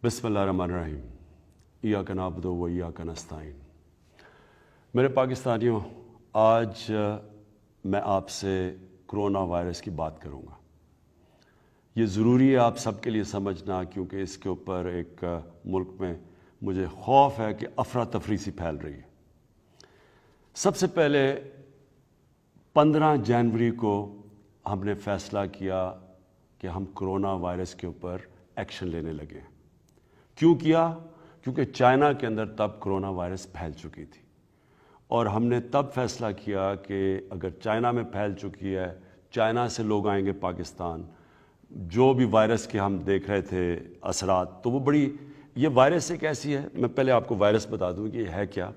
بسم اللہ الرحمن الرحیم ایاک نعبد و ایاک نستعین۔ میرے پاکستانیوں، آج میں آپ سے کرونا وائرس کی بات کروں گا۔ یہ ضروری ہے آپ سب کے لیے سمجھنا، کیونکہ اس کے اوپر ایک ملک میں مجھے خوف ہے کہ افراتفری سی پھیل رہی ہے۔ سب سے پہلے 15 جنوری کو ہم نے فیصلہ کیا کہ ہم کرونا وائرس کے اوپر ایکشن لینے لگے ہیں۔ کیوں کیا؟ کیونکہ چائنا کے اندر تب کرونا وائرس پھیل چکی تھی، اور ہم نے تب فیصلہ کیا کہ اگر چائنا میں پھیل چکی ہے، چائنا سے لوگ آئیں گے پاکستان، جو بھی وائرس کے ہم دیکھ رہے تھے اثرات، تو وہ یہ وائرس ایک ایسی ہے، میں پہلے آپ کو وائرس بتا دوں کہ یہ ہے کیا۔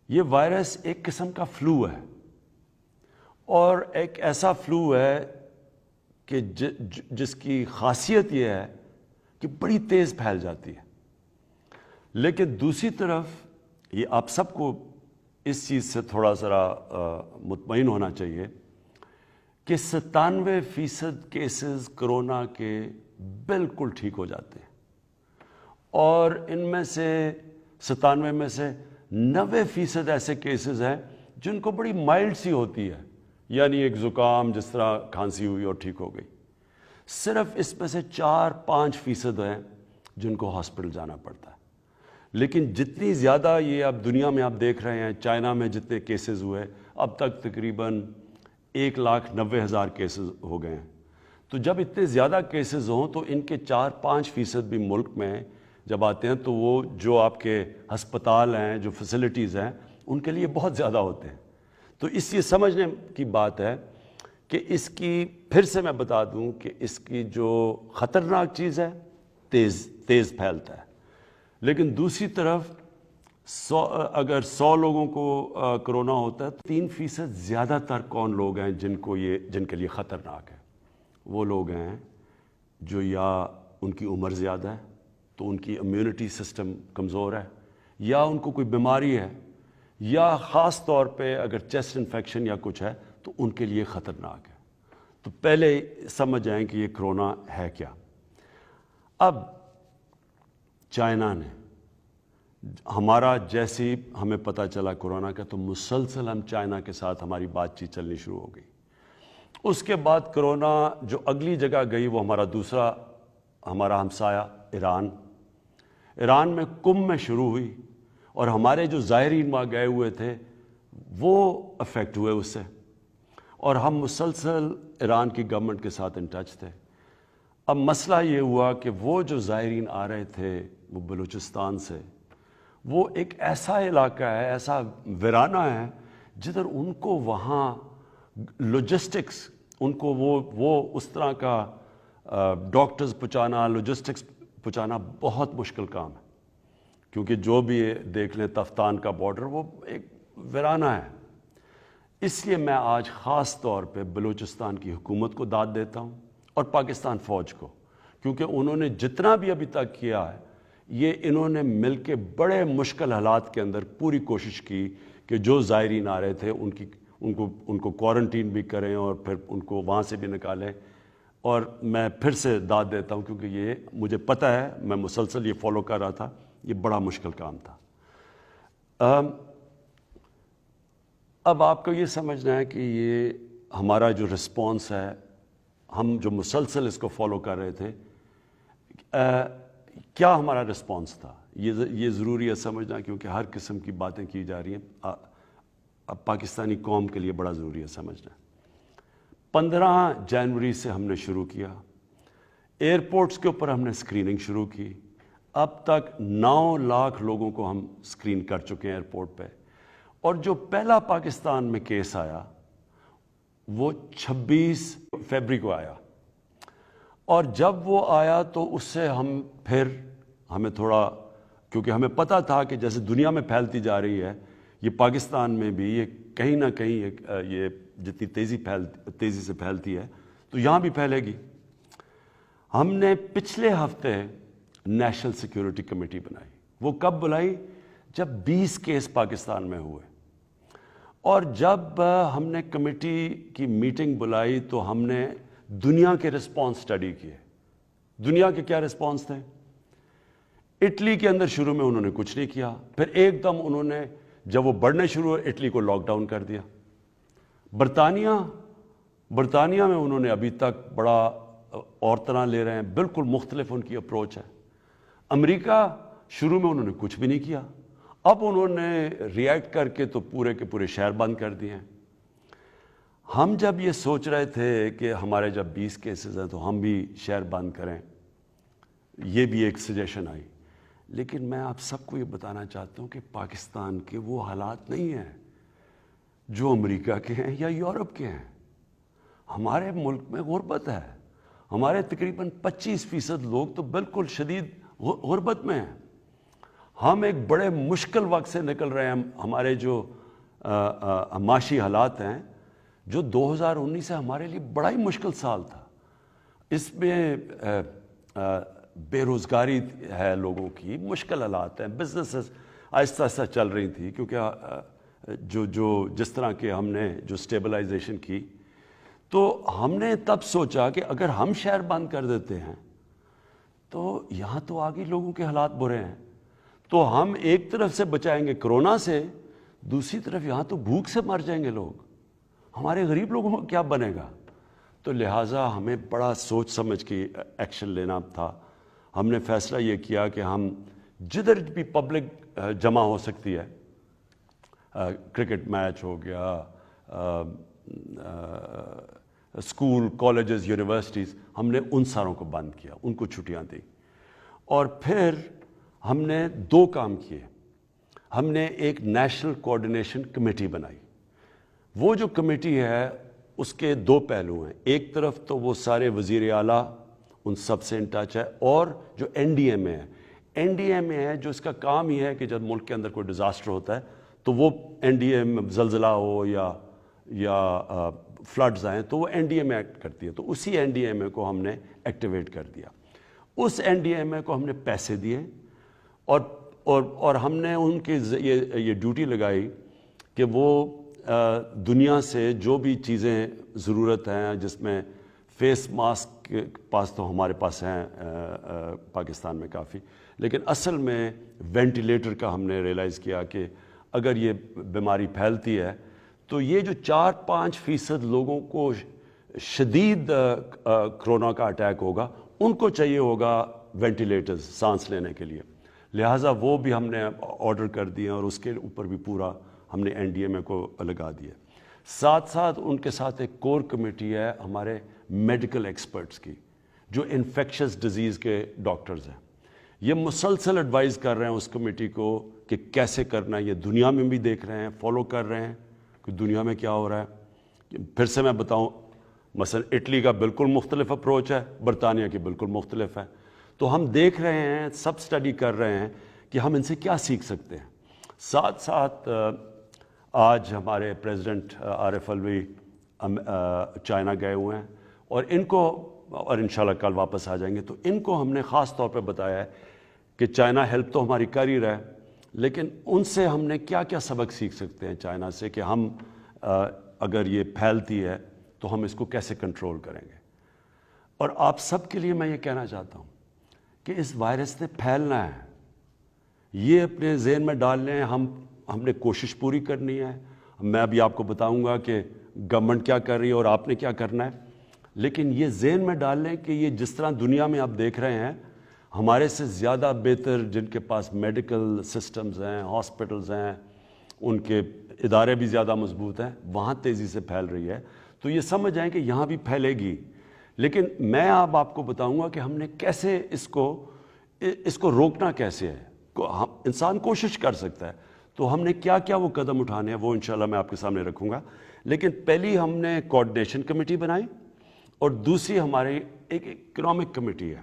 یہ وائرس ایک قسم کا فلو ہے، اور ایک ایسا فلو ہے کہ جس کی خاصیت یہ ہے کہ بڑی تیز پھیل جاتی ہے۔ لیکن دوسری طرف یہ آپ سب کو اس چیز سے تھوڑا ذرا مطمئن ہونا چاہیے کہ 97% کیسز کرونا کے بالکل ٹھیک ہو جاتے ہیں، اور ان میں سے 97 میں سے 90% ایسے کیسز ہیں جن کو بڑی مائلڈ سی ہوتی ہے، یعنی ایک زکام جس طرح کھانسی ہوئی اور ٹھیک ہو گئی۔ صرف اس میں سے 4-5% ہیں جن کو ہاسپٹل جانا پڑتا ہے۔ لیکن جتنی زیادہ یہ اب دنیا میں آپ دیکھ رہے ہیں، چائنا میں جتنے کیسز ہوئے، اب تک تقریباً 1,90,000 کیسز ہو گئے ہیں۔ تو جب اتنے زیادہ کیسز ہوں تو ان کے 4-5% بھی ملک میں جب آتے ہیں تو وہ جو آپ کے ہسپتال ہیں، جو فیسلٹیز ہیں، ان کے لیے بہت زیادہ ہوتے ہیں۔ تو اس لیے سمجھنے کی بات ہے کہ اس کی پھر سے میں بتا دوں کہ اس کی جو خطرناک چیز ہے، تیز پھیلتا ہے۔ لیکن دوسری طرف اگر 100 لوگوں کو کرونا ہوتا ہے تو 3% زیادہ تر کون لوگ ہیں جن کے لیے خطرناک ہے؟ وہ لوگ ہیں جو یا ان کی عمر زیادہ ہے تو ان کی امیونٹی سسٹم کمزور ہے، یا ان کو کوئی بیماری ہے، یا خاص طور پہ اگر چیسٹ انفیکشن یا کچھ ہے تو ان کے لیے خطرناک ہے۔ تو پہلے سمجھ جائیں کہ یہ کرونا ہے کیا۔ اب چائنا نے ہمارا جیسے ہی ہمیں پتہ چلا کرونا کا، تو مسلسل ہم چائنا کے ساتھ ہماری بات چیت چلنی شروع ہو گئی۔ اس کے بعد کرونا جو اگلی جگہ گئی وہ ہمارا ہمسایہ ایران میں کم میں شروع ہوئی، اور ہمارے جو زائرین وہاں گئے ہوئے تھے وہ افیکٹ ہوئے اس سے، اور ہم مسلسل ایران کی گورنمنٹ کے ساتھ ان ٹچ تھے۔ اب مسئلہ یہ ہوا کہ وہ جو زائرین آ رہے تھے وہ بلوچستان سے، وہ ایک ایسا علاقہ ہے، ایسا ویرانہ ہے جدھر ان کو وہاں لوجسٹکس، ان کو وہ اس طرح کا ڈاکٹرز پہنچانا، لوجسٹکس پہنچانا بہت مشکل کام ہے، کیونکہ جو بھی دیکھ لیں تفتان کا بارڈر وہ ایک ویرانہ ہے۔ اس لیے میں آج خاص طور پہ بلوچستان کی حکومت کو داد دیتا ہوں اور پاکستان فوج کو، کیونکہ انہوں نے جتنا بھی ابھی تک کیا ہے، یہ انہوں نے مل کے بڑے مشکل حالات کے اندر پوری کوشش کی کہ جو زائرین آ رہے تھے ان کو کوارنٹین بھی کریں اور پھر ان کو وہاں سے بھی نکالیں۔ اور میں پھر سے داد دیتا ہوں کیونکہ یہ مجھے پتہ ہے، میں مسلسل یہ فالو کر رہا تھا، یہ بڑا مشکل کام تھا۔ اب آپ کو یہ سمجھنا ہے کہ یہ ہمارا جو رسپانس ہے، ہم جو مسلسل اس کو فالو کر رہے تھے، کیا ہمارا رسپانس تھا، یہ ضروری ہے سمجھنا، کیونکہ ہر قسم کی باتیں کی جا رہی ہیں، اب پاکستانی قوم کے لیے بڑا ضروری ہے سمجھنا۔ 15 جنوری سے ہم نے شروع کیا، ایئرپورٹس کے اوپر ہم نے اسکریننگ شروع کی۔ اب تک 9 لاکھ لوگوں کو ہم اسکرین کر چکے ہیں ایئرپورٹ پہ، اور جو پہلا پاکستان میں کیس آیا وہ 26 فروری کو آیا، اور جب وہ آیا تو اس سے ہمیں تھوڑا، کیونکہ ہمیں پتہ تھا کہ جیسے دنیا میں پھیلتی جا رہی ہے، یہ پاکستان میں بھی یہ کہیں نہ کہیں یہ جتنی تیزی سے پھیلتی ہے تو یہاں بھی پھیلے گی۔ ہم نے پچھلے ہفتے نیشنل سیکیورٹی کمیٹی بنائی۔ وہ کب بنائی؟ جب 20 کیس پاکستان میں ہوئے، اور جب ہم نے کمیٹی کی میٹنگ بلائی تو ہم نے دنیا کے رسپانس سٹڈی کیے۔ دنیا کے کیا رسپانس تھے؟ اٹلی کے اندر شروع میں انہوں نے کچھ نہیں کیا، پھر ایک دم انہوں نے جب وہ بڑھنے شروع ہوئے اٹلی کو لاک ڈاؤن کر دیا۔ برطانیہ میں انہوں نے ابھی تک بڑا اور طرح لے رہے ہیں، بالکل مختلف ان کی اپروچ ہے۔ امریکہ شروع میں انہوں نے کچھ بھی نہیں کیا، اب انہوں نے ریئیکٹ کر کے تو پورے کے پورے شہر بند کر دیے ہیں۔ ہم جب یہ سوچ رہے تھے کہ ہمارے جب 20 کیسز ہیں تو ہم بھی شہر بند کریں، یہ بھی ایک سجیشن آئی، لیکن میں آپ سب کو یہ بتانا چاہتا ہوں کہ پاکستان کے وہ حالات نہیں ہیں جو امریکہ کے ہیں یا یورپ کے ہیں۔ ہمارے ملک میں غربت ہے، ہمارے تقریباً 25% لوگ تو بالکل شدید غربت میں ہیں۔ ہم ایک بڑے مشکل وقت سے نکل رہے ہیں۔ ہمارے جو معاشی حالات ہیں، جو 2019 سے ہمارے لیے بڑا ہی مشکل سال تھا، اس میں بے روزگاری ہے، لوگوں کی مشکل حالات ہیں، بزنسز آہستہ آہستہ چل رہی تھی، کیونکہ جس طرح کے ہم نے جو سٹیبلائزیشن کی، تو ہم نے تب سوچا کہ اگر ہم شہر بند کر دیتے ہیں تو یہاں تو آگے لوگوں کے حالات برے ہیں، تو ہم ایک طرف سے بچائیں گے کرونا سے، دوسری طرف یہاں تو بھوک سے مر جائیں گے لوگ، ہمارے غریب لوگوں کو کیا بنے گا؟ تو لہٰذا ہمیں بڑا سوچ سمجھ کے ایکشن لینا تھا۔ ہم نے فیصلہ یہ کیا کہ ہم جدھر بھی پبلک جمع ہو سکتی ہے، کرکٹ میچ ہو گیا، اسکول، کالجز، یونیورسٹیز، ہم نے ان ساروں کو بند کیا، ان کو چھٹیاں دیں۔ اور پھر ہم نے 2 کام کیے۔ ہم نے ایک نیشنل کوآرڈینیشن کمیٹی بنائی۔ وہ جو کمیٹی ہے اس کے 2 پہلو ہیں، ایک طرف تو وہ سارے وزیر اعلیٰ ان سب سے ان ٹچ ہے، اور جو این ڈی ایم اے ہے، این ڈی ایم اے ہے جو اس کا کام یہ ہے کہ جب ملک کے اندر کوئی ڈیزاسٹر ہوتا ہے تو وہ این ڈی ایم، زلزلہ ہو یا فلڈز آئیں تو وہ N D M a act کرتی ہے، تو اسی این ڈی ایم اے کو ہم نے ایکٹیویٹ کر دیا۔ اس این ڈی ایم اے کو ہم نے پیسے دیے، اور ہم نے ان کی یہ ڈیوٹی لگائی کہ وہ دنیا سے جو بھی چیزیں ضرورت ہیں، جس میں فیس ماسک کے پاس تو ہمارے پاس ہیں پاکستان میں کافی، لیکن اصل میں وینٹیلیٹر کا ہم نے ریئلائز کیا کہ اگر یہ بیماری پھیلتی ہے تو یہ جو 4-5% لوگوں کو شدید کرونا کا اٹیک ہوگا، ان کو چاہیے ہوگا وینٹیلیٹرز سانس لینے کے لیے، لہٰذا وہ بھی ہم نے آرڈر کر دیے، اور اس کے اوپر بھی پورا ہم نے این ڈی ایم اے کو لگا دیا۔ ساتھ ساتھ ان کے ساتھ ایک کور کمیٹی ہے ہمارے میڈیکل ایکسپرٹس کی، جو انفیکشس ڈیزیز کے ڈاکٹرز ہیں۔ یہ مسلسل ایڈوائز کر رہے ہیں اس کمیٹی کو کہ کیسے کرنا ہے، یہ دنیا میں بھی دیکھ رہے ہیں، فالو کر رہے ہیں کہ دنیا میں کیا ہو رہا ہے۔ پھر سے میں بتاؤں، مثلا اٹلی کا بالکل مختلف اپروچ ہے، برطانیہ کی بالکل مختلف ہے، تو ہم دیکھ رہے ہیں، سب سٹڈی کر رہے ہیں کہ ہم ان سے کیا سیکھ سکتے ہیں۔ ساتھ ساتھ آج ہمارے پریزیڈنٹ عارف الوی چائنا گئے ہوئے ہیں، اور ان کو، اور انشاءاللہ کل واپس آ جائیں گے، تو ان کو ہم نے خاص طور پہ بتایا ہے کہ چائنا ہیلپ تو ہماری کر ہی رہا ہے، لیکن ان سے ہم نے کیا کیا سبق سیکھ سکتے ہیں چائنا سے، کہ ہم اگر یہ پھیلتی ہے تو ہم اس کو کیسے کنٹرول کریں گے۔ اور آپ سب کے لیے میں یہ کہنا چاہتا ہوں کہ اس وائرس نے پھیلنا ہے، یہ اپنے ذہن میں ڈال لیں، ہم نے کوشش پوری کرنی ہے۔ میں ابھی آپ کو بتاؤں گا کہ گورنمنٹ کیا کر رہی ہے اور آپ نے کیا کرنا ہے، لیکن یہ ذہن میں ڈال لیں کہ یہ جس طرح دنیا میں آپ دیکھ رہے ہیں، ہمارے سے زیادہ بہتر جن کے پاس میڈیکل سسٹمز ہیں، ہاسپٹلز ہیں، ان کے ادارے بھی زیادہ مضبوط ہیں، وہاں تیزی سے پھیل رہی ہے، تو یہ سمجھ جائیں کہ یہاں بھی پھیلے گی۔ لیکن میں اب آپ کو بتاؤں گا کہ ہم نے کیسے اس کو روکنا کیسے ہے۔ انسان کوشش کر سکتا ہے، تو ہم نے کیا کیا وہ قدم اٹھانے ہیں وہ انشاءاللہ میں آپ کے سامنے رکھوں گا۔ لیکن پہلی ہم نے کوآرڈینیشن کمیٹی بنائی، اور دوسری ہماری ایک اکنامک کمیٹی ہے۔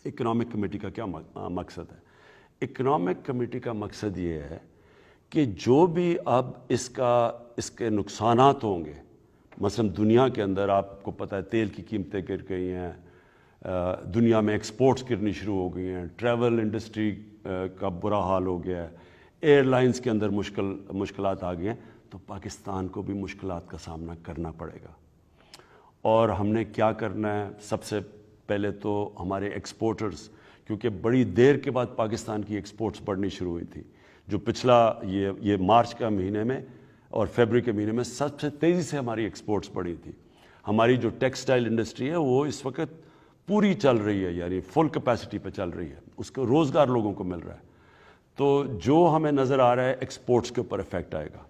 اکنامک کمیٹی کا کیا مقصد ہے؟ اکنامک کمیٹی کا مقصد یہ ہے کہ جو بھی اب اس کے نقصانات ہوں گے، مثلا دنیا کے اندر آپ کو پتہ ہے تیل کی قیمتیں گر گئی ہیں، دنیا میں ایکسپورٹس گرنی شروع ہو گئی ہیں، ٹریول انڈسٹری کا برا حال ہو گیا ہے، ایئر لائنز کے اندر مشکلات آ گئی ہیں، تو پاکستان کو بھی مشکلات کا سامنا کرنا پڑے گا۔ اور ہم نے کیا کرنا ہے؟ سب سے پہلے تو ہمارے ایکسپورٹرز، کیونکہ بڑی دیر کے بعد پاکستان کی ایکسپورٹس بڑھنی شروع ہوئی تھی. جو پچھلا یہ مارچ کا مہینے میں اور فیبرری کے مہینے میں سب سے تیزی سے ہماری ایکسپورٹس بڑھی تھی. ہماری جو ٹیکسٹائل انڈسٹری ہے وہ اس وقت پوری چل رہی ہے, یعنی فل کیپیسٹی پہ چل رہی ہے, اس کو روزگار لوگوں کو مل رہا ہے. تو جو ہمیں نظر آ رہا ہے ایکسپورٹس کے اوپر افیکٹ آئے گا.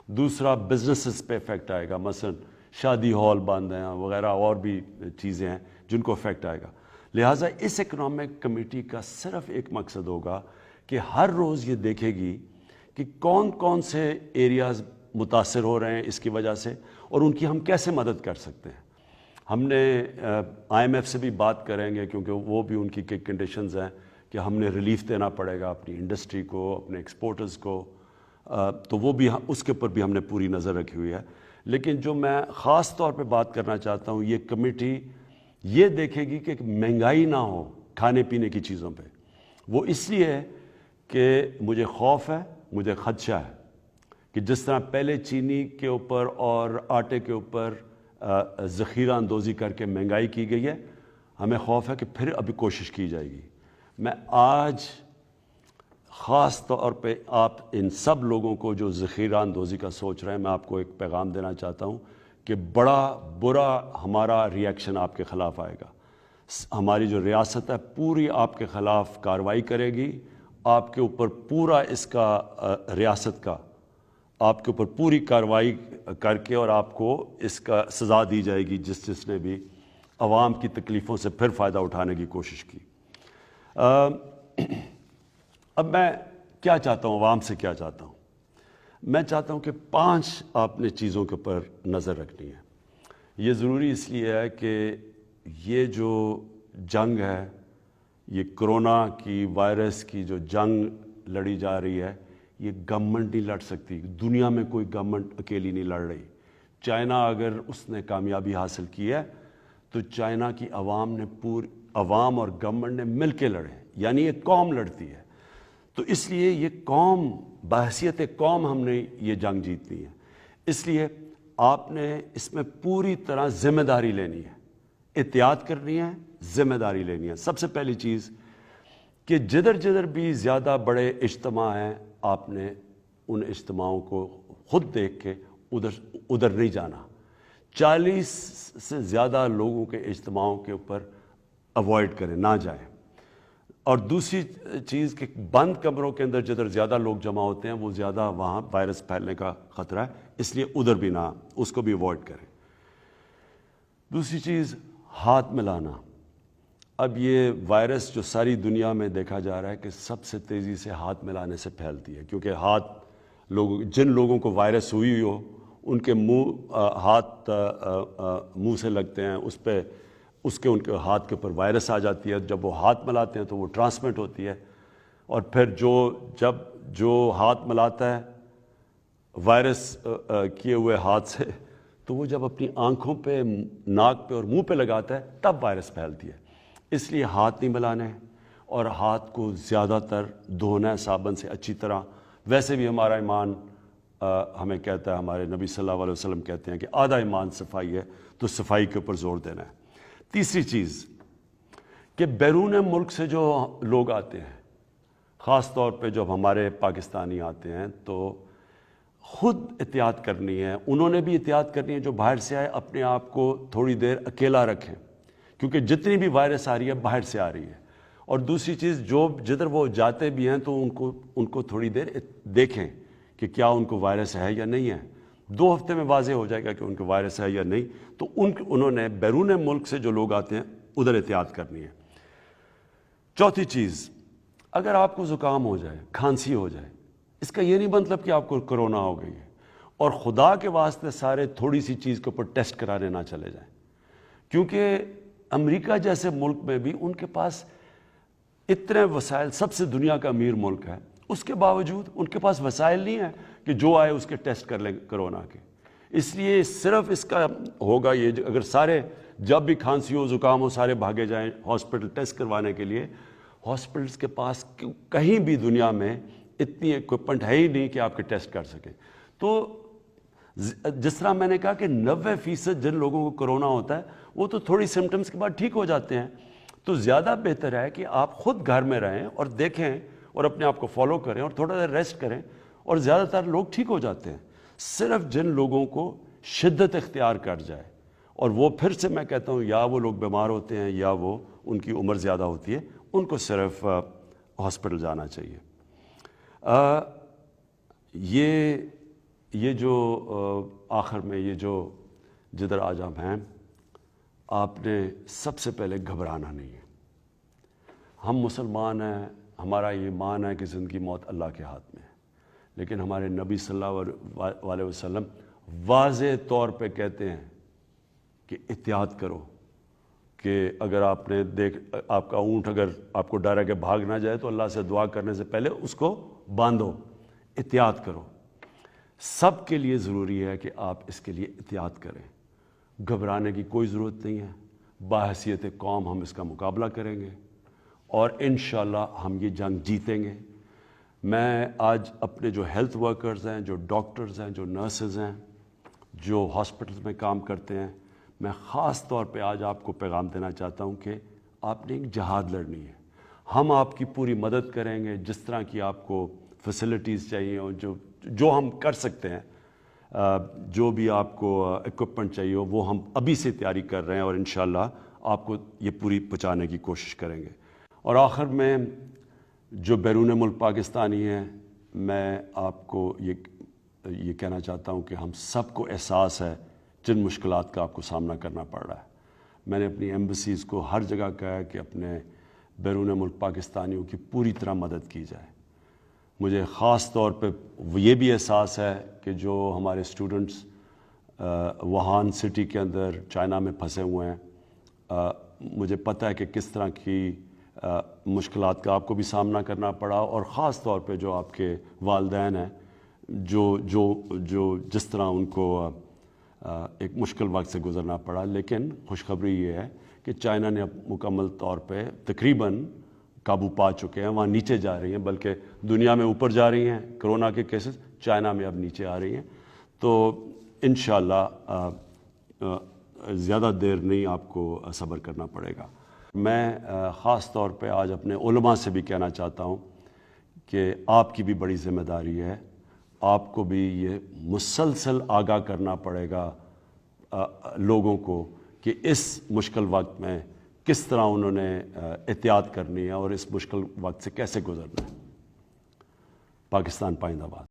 دوسرا بزنسز پہ افیکٹ آئے گا, مثلا شادی ہال بند ہیں وغیرہ اور بھی چیزیں ہیں جن کو افیکٹ آئے گا. لہٰذا اس اکنامک کمیٹی کا صرف ایک مقصد ہوگا کہ ہر روز یہ دیکھے گی کہ کون کون سے ایریاز متاثر ہو رہے ہیں اس کی وجہ سے اور ان کی ہم کیسے مدد کر سکتے ہیں. ہم نے آئی ایم ایف سے بھی بات کریں گے کیونکہ وہ بھی ان کی کنڈیشنز ہیں کہ ہم نے ریلیف دینا پڑے گا اپنی انڈسٹری کو, اپنے ایکسپورٹرز کو, تو وہ بھی اس کے اوپر بھی ہم نے پوری نظر رکھی ہوئی ہے. لیکن جو میں خاص طور پہ بات کرنا چاہتا ہوں, یہ کمیٹی یہ دیکھے گی کہ مہنگائی نہ ہو کھانے پینے کی چیزوں پہ. وہ اس لیے ہے کہ مجھے خوف ہے, مجھے خدشہ ہے کہ جس طرح پہلے چینی کے اوپر اور آٹے کے اوپر ذخیرہ اندوزی کر کے مہنگائی کی گئی ہے, ہمیں خوف ہے کہ پھر ابھی کوشش کی جائے گی. میں آج خاص طور پہ آپ ان سب لوگوں کو جو ذخیرہ اندوزی کا سوچ رہے ہیں, میں آپ کو ایک پیغام دینا چاہتا ہوں کہ بڑا برا ہمارا ریئیکشن آپ کے خلاف آئے گا. ہماری جو ریاست ہے پوری آپ کے خلاف کارروائی کرے گی, آپ کے اوپر پورا اس کا ریاست کا آپ کے اوپر پوری کارروائی کر کے اور آپ کو اس کا سزا دی جائے گی جس نے بھی عوام کی تکلیفوں سے پھر فائدہ اٹھانے کی کوشش کی. اب میں کیا چاہتا ہوں, عوام سے کیا چاہتا ہوں؟ میں چاہتا ہوں کہ 5 آپ نے چیزوں کے اوپر نظر رکھنی ہے. یہ ضروری اس لیے ہے کہ یہ جو جنگ ہے, یہ کرونا کی وائرس کی جو جنگ لڑی جا رہی ہے, یہ گورنمنٹ نہیں لڑ سکتی. دنیا میں کوئی گورنمنٹ اکیلی نہیں لڑ رہی. چائنا اگر اس نے کامیابی حاصل کی ہے تو چائنا کی عوام اور گورنمنٹ نے مل کے لڑے, یعنی ایک قوم لڑتی ہے. تو اس لیے یہ قوم بحیثیت قوم ہم نے یہ جنگ جیتنی ہے. اس لیے آپ نے اس میں پوری طرح ذمہ داری لینی ہے, احتیاط کرنی ہے, ذمہ داری لینی ہے. سب سے پہلی چیز کہ جدھر بھی زیادہ بڑے اجتماع ہیں, آپ نے ان اجتماعوں کو خود دیکھ کے ادھر نہیں جانا. 40 سے زیادہ لوگوں کے اجتماعوں کے اوپر اوائڈ کریں, نہ جائیں. اور دوسری چیز کہ بند کمروں کے اندر جدھر زیادہ لوگ جمع ہوتے ہیں وہ زیادہ وہاں وائرس پھیلنے کا خطرہ ہے, اس لیے ادھر بھی نہ, اس کو بھی اوائڈ کریں. دوسری چیز ہاتھ ملانا. اب یہ وائرس جو ساری دنیا میں دیکھا جا رہا ہے کہ سب سے تیزی سے ہاتھ ملانے سے پھیلتی ہے, کیونکہ جن لوگوں کو وائرس ہوئی ہو ان کے ہاتھ منہ سے لگتے ہیں, ان کے ہاتھ کے اوپر وائرس آ جاتی ہے. جب وہ ہاتھ ملاتے ہیں تو وہ ٹرانسمٹ ہوتی ہے, اور پھر جو ہاتھ ملاتا ہے وائرس کیے ہوئے ہاتھ سے, تو وہ جب اپنی آنکھوں پہ, ناک پہ اور منہ پہ لگاتا ہے تب وائرس پھیلتی ہے. اس لیے ہاتھ نہیں ملانے اور ہاتھ کو زیادہ تر دھونا ہے صابن سے اچھی طرح. ویسے بھی ہمارا ایمان ہمیں کہتا ہے, ہمارے نبی صلی اللہ علیہ وسلم کہتے ہیں کہ آدھا ایمان صفائی ہے, تو صفائی کے اوپر زور دینا ہے. تیسری چیز کہ بیرون ملک سے جو لوگ آتے ہیں, خاص طور پہ جب ہمارے پاکستانی آتے ہیں, تو خود احتیاط کرنی ہے. انہوں نے بھی احتیاط کرنی ہے جو باہر سے آئے, اپنے آپ کو تھوڑی دیر اکیلا رکھیں, کیونکہ جتنی بھی وائرس آ رہی ہے باہر سے آ رہی ہے. اور دوسری چیز جدھر وہ جاتے بھی ہیں تو ان کو تھوڑی دیر دیکھیں کہ کیا ان کو وائرس ہے یا نہیں ہے. 2 ہفتے میں واضح ہو جائے گا کہ ان کو وائرس ہے یا نہیں. تو انہوں نے بیرون ملک سے جو لوگ آتے ہیں ادھر احتیاط کرنی ہے. چوتھی چیز, اگر آپ کو زکام ہو جائے, کھانسی ہو جائے, اس کا یہ نہیں مطلب کہ آپ کو کرونا ہو گئی ہے. اور خدا کے واسطے سارے تھوڑی سی چیز کے اوپر ٹیسٹ کرانے نہ چلے جائیں, کیونکہ امریکہ جیسے ملک میں بھی ان کے پاس اتنے وسائل, سب سے دنیا کا امیر ملک ہے, اس کے باوجود ان کے پاس وسائل نہیں ہیں کہ جو آئے اس کے ٹیسٹ کر لیں کرونا کے. اس لیے صرف اس کا ہوگا یہ, اگر سارے جب بھی کھانسی ہو, زکام ہو, سارے بھاگے جائیں ہاسپٹل ٹیسٹ کروانے کے لیے. ہاسپٹلس کے پاس کہیں بھی دنیا میں اتنی اکوپمنٹ ہے ہی نہیں کہ آپ کے ٹیسٹ کر سکیں. تو جس طرح میں نے کہا کہ 90% جن لوگوں کو کرونا ہوتا ہے وہ تو تھوڑی سمٹمز کے بعد ٹھیک ہو جاتے ہیں, تو زیادہ بہتر ہے کہ آپ خود گھر میں رہیں اور دیکھیں اور اپنے آپ کو فالو کریں اور تھوڑا دیر ریسٹ کریں، اور زیادہ تر لوگ ٹھیک ہو جاتے ہیں۔ صرف جن لوگوں کو شدت اختیار کر جائے، اور وہ پھر سے میں کہتا ہوں یا وہ لوگ بیمار ہوتے ہیں یا وہ ان کی عمر زیادہ ہوتی ہے، ان کو صرف ہاسپٹل جانا چاہیے۔ یہ جو آخر میں یہ جو جدھر آج ہم ہیں، آپ نے سب سے پہلے گھبرانا نہیں ہے۔ ہم مسلمان ہیں، ہمارا یہ ایمان ہے کہ زندگی موت اللہ کے ہاتھ میں ہے، لیکن ہمارے نبی صلی اللہ علیہ وسلم واضح طور پہ کہتے ہیں کہ احتیاط کرو، کہ اگر آپ نے آپ کا اونٹ اگر آپ کو ڈر ہے کہ بھاگ نہ جائے تو اللہ سے دعا کرنے سے پہلے اس کو باندھو، احتیاط کرو۔ سب کے لیے ضروری ہے کہ آپ اس کے لیے احتیاط کریں۔ گھبرانے کی کوئی ضرورت نہیں ہے، باحثیت قوم ہم اس کا مقابلہ کریں گے اور انشاءاللہ ہم یہ جنگ جیتیں گے۔ میں آج اپنے جو ہیلتھ ورکرز ہیں، جو ڈاکٹرز ہیں، جو نرسز ہیں، جو ہاسپٹلز میں کام کرتے ہیں، میں خاص طور پہ آج آپ کو پیغام دینا چاہتا ہوں کہ آپ نے ایک جہاد لڑنی ہے۔ ہم آپ کی پوری مدد کریں گے، جس طرح کی آپ کو فیسلٹیز چاہیے اور جو ہم کر سکتے ہیں، جو بھی آپ کو اکوپمنٹ چاہیے ہو، وہ ہم ابھی سے تیاری کر رہے ہیں اور انشاءاللہ آپ کو یہ پوری پہنچانے کی کوشش کریں گے۔ اور آخر میں جو بیرون ملک پاکستانی ہیں، میں آپ کو یہ کہنا چاہتا ہوں کہ ہم سب کو احساس ہے جن مشکلات کا آپ کو سامنا کرنا پڑ رہا ہے۔ میں نے اپنی ایمبیسیز کو ہر جگہ کہا ہے کہ اپنے بیرون ملک پاکستانیوں کی پوری طرح مدد کی جائے۔ مجھے خاص طور پہ یہ بھی احساس ہے کہ جو ہمارے اسٹوڈنٹس ووہان سٹی کے اندر چائنا میں پھنسے ہوئے ہیں، مجھے پتہ ہے کہ کس طرح کی مشکلات کا آپ کو بھی سامنا کرنا پڑا، اور خاص طور پہ جو آپ کے والدین ہیں، جو جس طرح ان کو ایک مشکل وقت سے گزرنا پڑا۔ لیکن خوشخبری یہ ہے کہ چائنا نے اب مکمل طور پہ تقریباً قابو پا چکے ہیں، وہاں نیچے جا رہی ہیں، بلکہ دنیا میں اوپر جا رہی ہیں کرونا کے کیسز، چائنا میں اب نیچے آ رہی ہیں۔ تو انشاءاللہ زیادہ دیر نہیں آپ کو صبر کرنا پڑے گا۔ میں خاص طور پہ آج اپنے علماء سے بھی کہنا چاہتا ہوں کہ آپ کی بھی بڑی ذمہ داری ہے، آپ کو بھی یہ مسلسل آگاہ کرنا پڑے گا لوگوں کو کہ اس مشکل وقت میں کس طرح انہوں نے احتیاط کرنی ہے اور اس مشکل وقت سے کیسے گزرنا ہے۔ پاکستان پائندہ باد۔